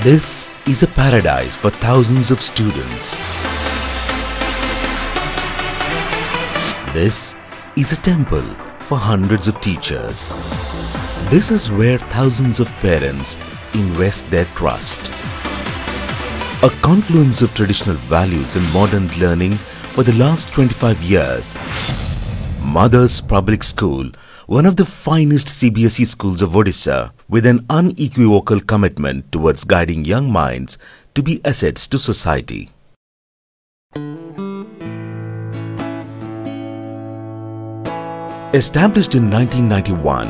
This is a paradise for thousands of students. This is a temple for hundreds of teachers. This is where thousands of parents invest their trust. A confluence of traditional values and modern learning for the last 25 years. Mother's Public School, one of the finest CBSE schools of Odisha, with an unequivocal commitment towards guiding young minds to be assets to society. Established in 1991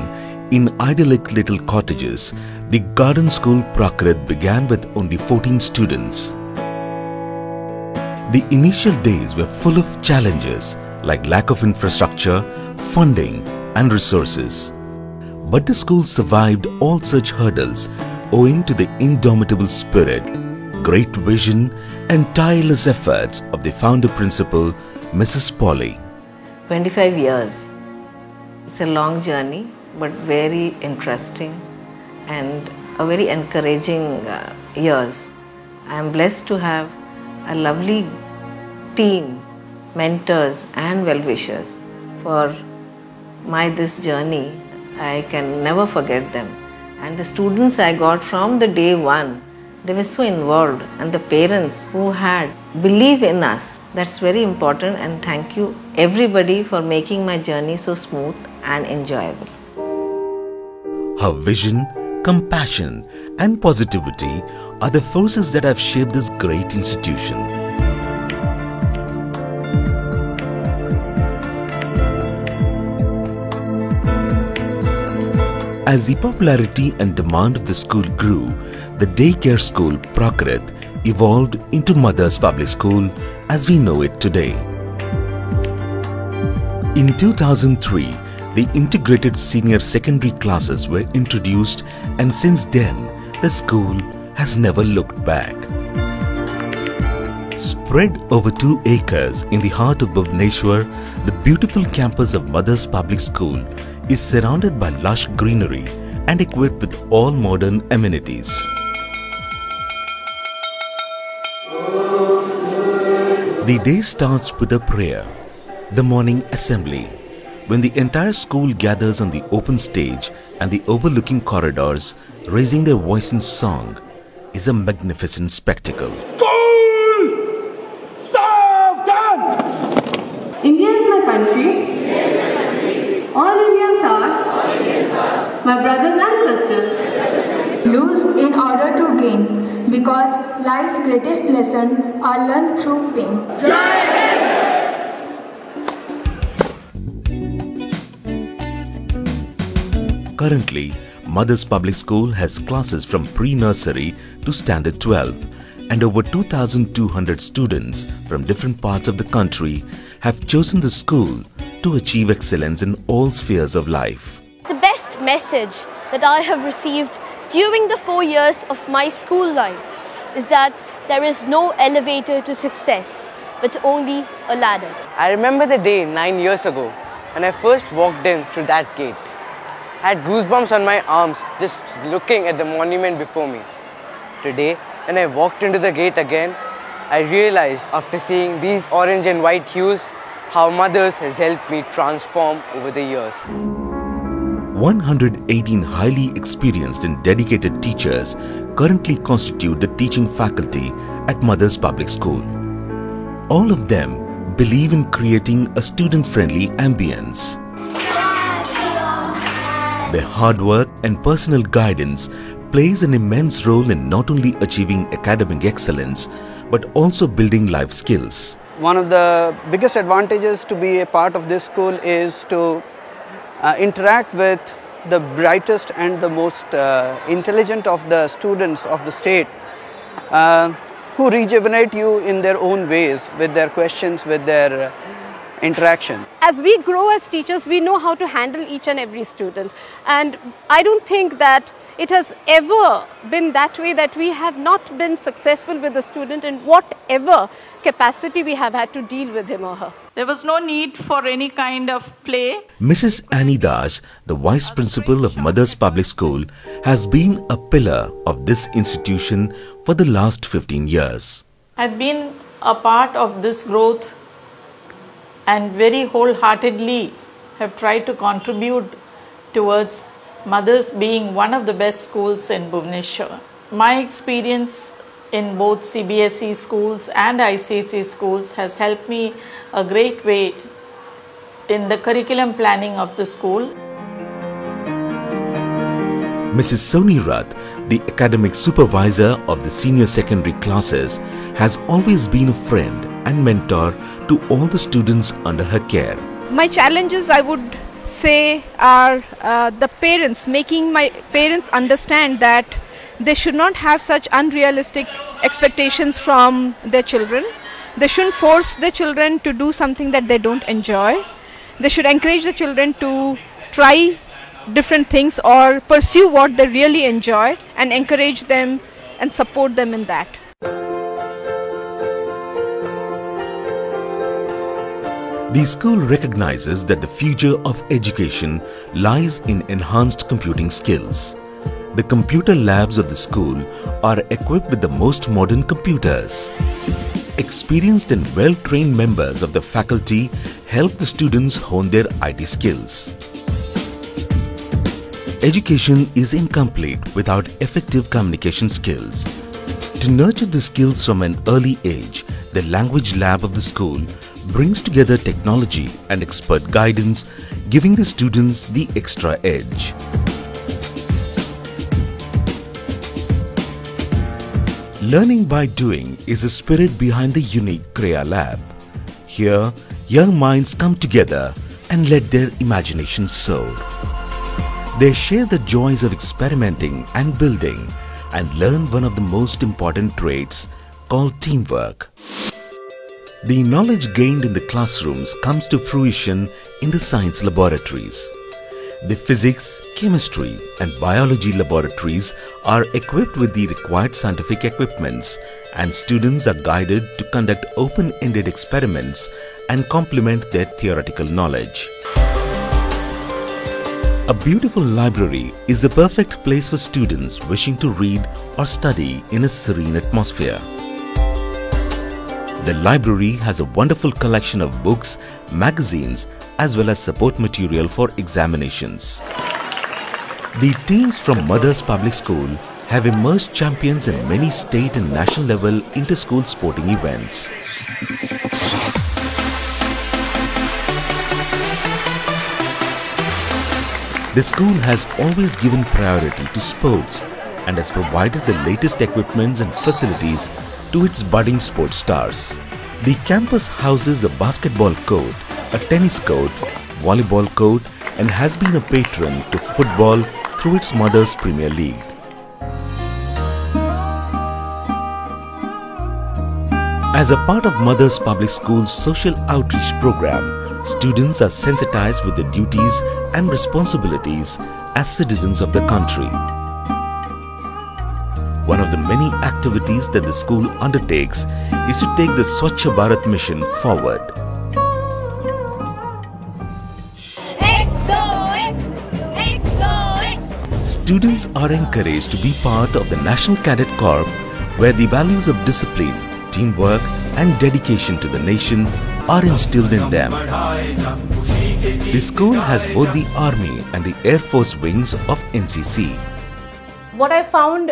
in idyllic little cottages, the garden school Prakrit began with only 14 students. The initial days were full of challenges like lack of infrastructure, funding and resources. But the school survived all such hurdles owing to the indomitable spirit, great vision and tireless efforts of the founder principal, Mrs. Polly. 25 years. It's a long journey, but very interesting and a very encouraging years. I am blessed to have a lovely team, mentors and well-wishers for this journey. I can never forget them. And the students I got from the day one, they were so involved, and the parents who had believe in us. That's very important, and thank you everybody for making my journey so smooth and enjoyable. Her vision, compassion and positivity are the forces that have shaped this great institution. As the popularity and demand of the school grew, the daycare school Prakrit evolved into Mother's Public School as we know it today. In 2003, the integrated senior secondary classes were introduced, and since then, the school has never looked back. Spread over 2 acres in the heart of Bhubaneswar, the beautiful campus of Mother's Public School is surrounded by lush greenery and equipped with all modern amenities. The day starts with a prayer, the morning assembly, when the entire school gathers on the open stage and the overlooking corridors, raising their voice in song, is a magnificent spectacle. School! Southern! India is my country. All Indians are my brothers and sisters. Lose in order to gain, because life's greatest lessons are learned through pain. Currently, Mother's Public School has classes from pre-nursery to standard 12, and over 2,200 students from different parts of the country have chosen the school to achieve excellence in all spheres of life. The best message that I have received during the 4 years of my school life is that there is no elevator to success, but only a ladder. I remember the day 9 years ago when I first walked in through that gate. I had goosebumps on my arms just looking at the monument before me. Today, when I walked into the gate again, I realized after seeing these orange and white hues how Mothers has helped me transform over the years. 118 highly experienced and dedicated teachers currently constitute the teaching faculty at Mother's Public School. All of them believe in creating a student-friendly ambience. Their hard work and personal guidance plays an immense role in not only achieving academic excellence, but also building life skills. One of the biggest advantages to be a part of this school is to interact with the brightest and the most intelligent of the students of the state who rejuvenate you in their own ways with their questions, with their interaction. As we grow as teachers, we know how to handle each and every student, and I don't think that it has ever been that way that we have not been successful with the student in whatever capacity we have had to deal with him or her. There was no need for any kind of play. Mrs. Annie Das, the Vice Principal of Mothers Public School, has been a pillar of this institution for the last 15 years. I've been a part of this growth and very wholeheartedly have tried to contribute towards Mothers being one of the best schools in Bhubaneswar. My experience in both CBSE schools and ICSE schools has helped me a great way in the curriculum planning of the school. Mrs. Soni Rath, the academic supervisor of the senior secondary classes, has always been a friend and mentor to all the students under her care. My challenges, I would say, are the parents, making my parents understand that they should not have such unrealistic expectations from their children. They shouldn't force their children to do something that they don't enjoy. They should encourage the children to try different things or pursue what they really enjoy and encourage them and support them in that. The school recognizes that the future of education lies in enhanced computing skills. The computer labs of the school are equipped with the most modern computers. Experienced and well-trained members of the faculty help the students hone their IT skills. Education is incomplete without effective communication skills. To nurture the skills from an early age, the language lab of the school brings together technology and expert guidance, giving the students the extra edge. Learning by doing is the spirit behind the unique Kriya Lab. Here, young minds come together and let their imaginations soar. They share the joys of experimenting and building and learn one of the most important traits called teamwork. The knowledge gained in the classrooms comes to fruition in the science laboratories. The physics, chemistry and biology laboratories are equipped with the required scientific equipments, and students are guided to conduct open-ended experiments and complement their theoretical knowledge. A beautiful library is the perfect place for students wishing to read or study in a serene atmosphere. The library has a wonderful collection of books, magazines, as well as support material for examinations. The teams from Mothers Public School have emerged champions in many state and national level inter-school sporting events. The school has always given priority to sports and has provided the latest equipments and facilities to its budding sports stars. The campus houses a basketball court, a tennis court, volleyball court, and has been a patron to football through its Mothers Premier League. As a part of Mothers Public School's social outreach program, students are sensitized with the duties and responsibilities as citizens of the country. One of the many activities that the school undertakes is to take the Swachh Bharat mission forward. Students are encouraged to be part of the National Cadet Corps, where the values of discipline, teamwork and dedication to the nation are instilled in them. The school has both the Army and the Air Force wings of NCC. What I found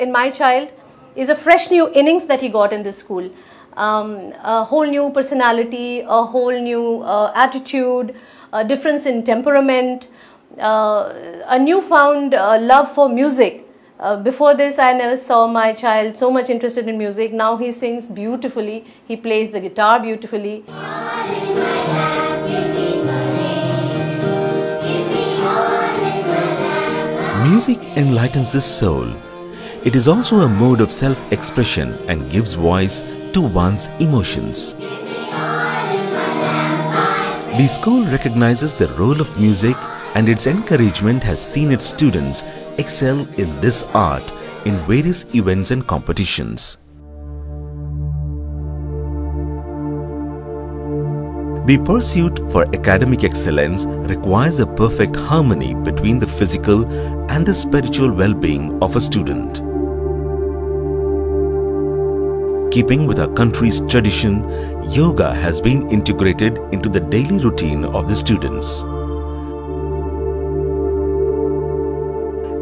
in my child is a fresh new innings that he got in this school. A whole new personality, a whole new attitude, a difference in temperament, a newfound love for music. Before this, I never saw my child so much interested in music. Now he sings beautifully, he plays the guitar beautifully. Music enlightens the soul. It is also a mode of self-expression and gives voice to one's emotions. The school recognizes the role of music and its encouragement has seen its students excel in this art in various events and competitions. The pursuit for academic excellence requires a perfect harmony between the physical and the spiritual well-being of a student. Keeping with our country's tradition, yoga has been integrated into the daily routine of the students.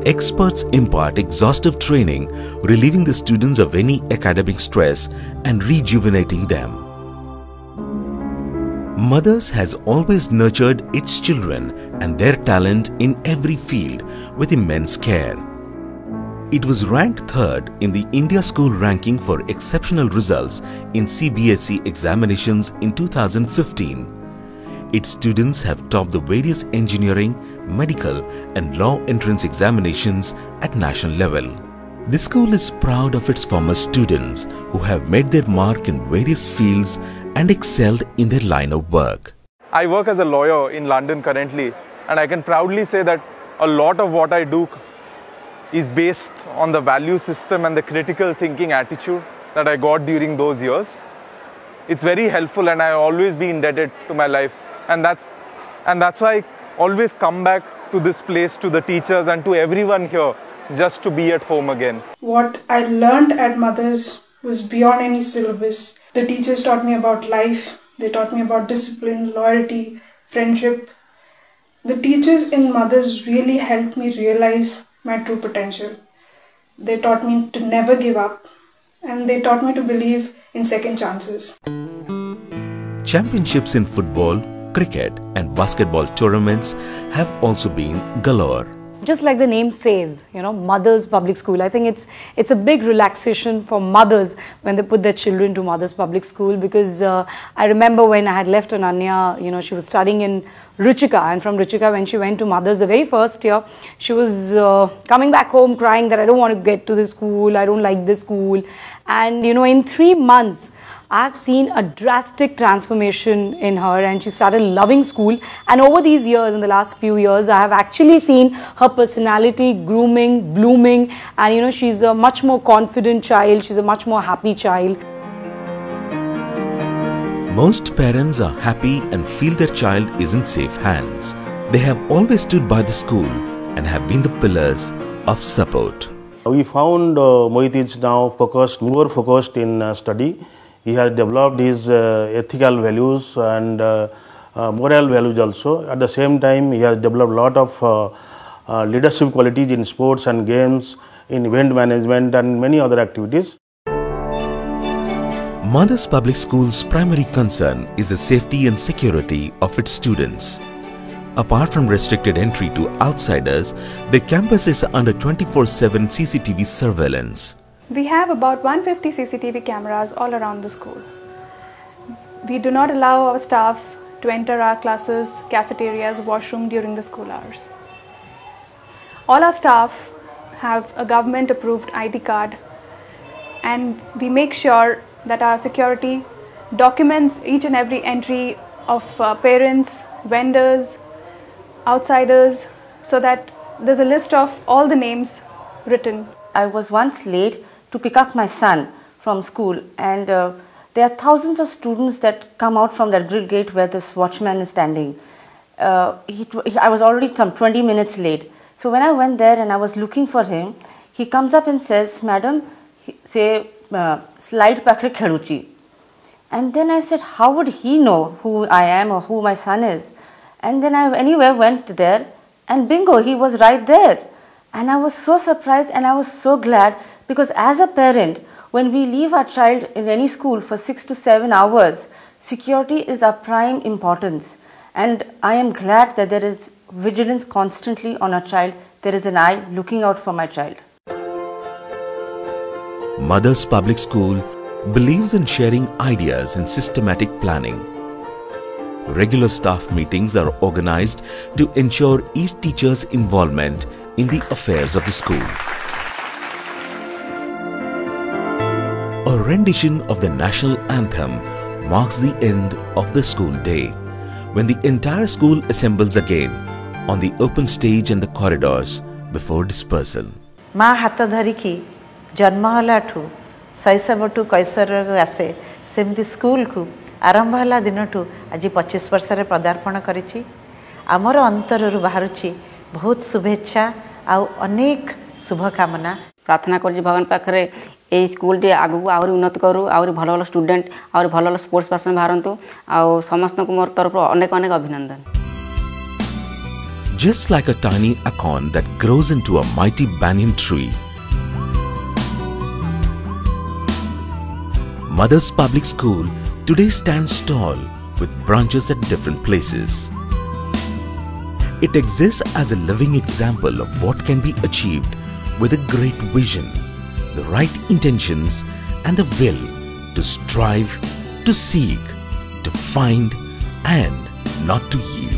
Experts impart exhaustive training, relieving the students of any academic stress and rejuvenating them. Mothers has always nurtured its children and their talent in every field with immense care. It was ranked third in the India School ranking for exceptional results in CBSE examinations in 2015. Its students have topped the various engineering, medical and law entrance examinations at national level. The school is proud of its former students who have made their mark in various fields and excelled in their line of work. I work as a lawyer in London currently, and I can proudly say that a lot of what I do is based on the value system and the critical thinking attitude that I got during those years. It's very helpful, and I always be indebted to my life, and that's why I always come back to this place, to the teachers and to everyone here, just to be at home again. What I learned at Mothers was beyond any syllabus. The teachers taught me about life, they taught me about discipline, loyalty, friendship. The teachers in Mothers really helped me realize my true potential. They taught me to never give up, and they taught me to believe in second chances. Championships in football, cricket and basketball tournaments have also been galore. Just like the name says, Mothers Public School. I think it's a big relaxation for mothers when they put their children to Mothers Public School, because I remember when I had left Ananya, she was studying in Ruchika, and from Ruchika when she went to Mothers the very first year, she was coming back home crying that I don't want to get to this school, I don't like this school. And in 3 months, I've seen a drastic transformation in her, and she started loving school. And over these years, in the last few years, I have actually seen her personality grooming, blooming, and she's a much more confident child, she's a much more happy child. Most parents are happy and feel their child is in safe hands. They have always stood by the school and have been the pillars of support. We found Mohit is now more focused in study. He has developed his ethical values and moral values also. At the same time, he has developed a lot of leadership qualities in sports and games, in event management and many other activities. Mothers Public School's primary concern is the safety and security of its students. Apart from restricted entry to outsiders, the campus is under 24/7 CCTV surveillance. We have about 150 CCTV cameras all around the school. We do not allow our staff to enter our classes, cafeterias, washroom during the school hours. All our staff have a government approved ID card, and we make sure that our security documents each and every entry of parents, vendors, outsiders, so that there's a list of all the names written. I was once late to pick up my son from school, and there are thousands of students that come out from that grill gate where this watchman is standing. I was already some 20 minutes late. So when I went there and I was looking for him, he comes up and says, "Madam, say slide pakre kheluchi." And then I said, how would he know who I am or who my son is? And then I anyway went there, and bingo, he was right there. And I was so surprised and I was so glad, because as a parent, when we leave our child in any school for 6 to 7 hours, security is our prime importance. And I am glad that there is vigilance constantly on our child. There is an eye looking out for my child. Mothers Public School believes in sharing ideas and systematic planning. Regular staff meetings are organized to ensure each teacher's involvement in the affairs of the school. A rendition of the national anthem marks the end of the school day. When the entire school assembles again, on the open stage and the corridors before dispersal. माँ हाथ धरिकी जन्म हलाठू शैशवठू कैशोर आसे सेमती school को आरंभ हला दिनठू आज 25 वर्ष रे पदार्पण करिछि। आमर अंतररु बाहरुछि बहुत शुभेच्छा आउ अनेक शुभकामना। प्रार्थना कर भगवान पाखे ये स्कूल टी आगू आहरी उन्नत करूँ आहरी भल भल स्टूडेंट आहरी भल भल स्पोर्ट्स पर्सन बाहरतु आउ समस्त को मोर तरफ अनेक अनेक अभिनंदन। Just like a tiny acorn that grows into a mighty banyan tree, Mother's Public School today stands tall with branches at different places. It exists as a living example of what can be achieved with a great vision, the right intentions and the will to strive, to seek, to find and not to yield.